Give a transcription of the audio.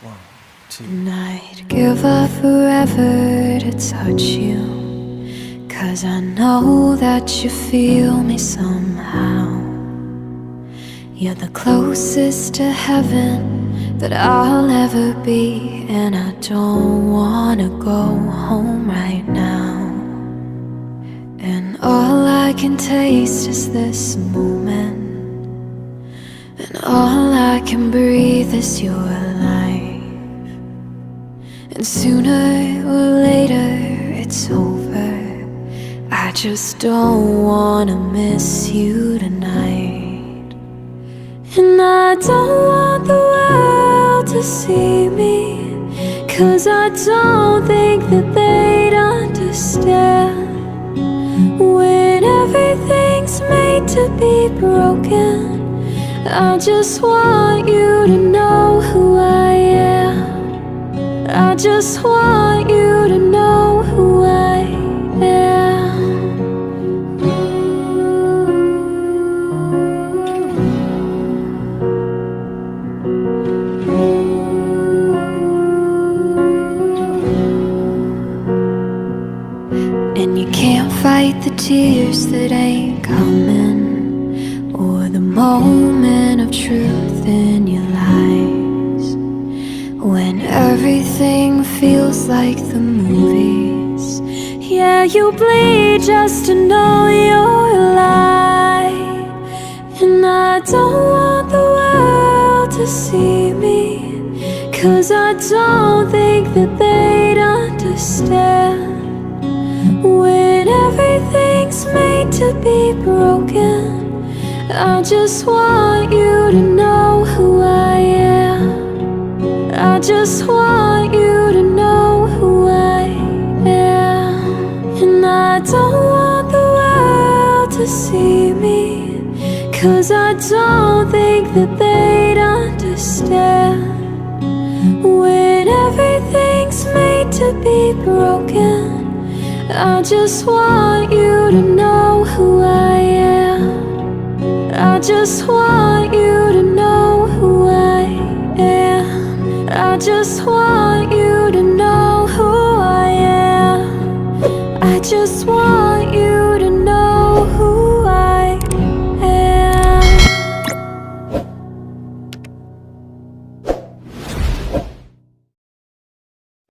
One, two. And I'd give up forever to touch you, 'cause I know that you feel me somehow. You're the closest to heaven that I'll ever be, and I don't wanna go home right now. And all I can taste is this moment, and all I can breathe is your life. And sooner or later it's over. I just don't wanna miss you tonight. And I don't want the world to see me, 'cause I don't think that they'd understand. When everything's made to be broken, I just want you to know who I am. I just want you to know who I am. And you can't fight the tears that ain't coming, or the moment of truth in your lies. When everything feels like the movies, yeah, you bleed just to know you're alive. And I don't want the world to see me, 'cause I don't think that they'd understand. When everything's made to be broken, I just want you to know who I am. I just want you to know who I am. And I don't want the world to see me, 'cause I don't think that they'd understand. When everything's made to be broken, I just want you to know who I am. I just want you to know who I am. I just want you to know who I am. I just want you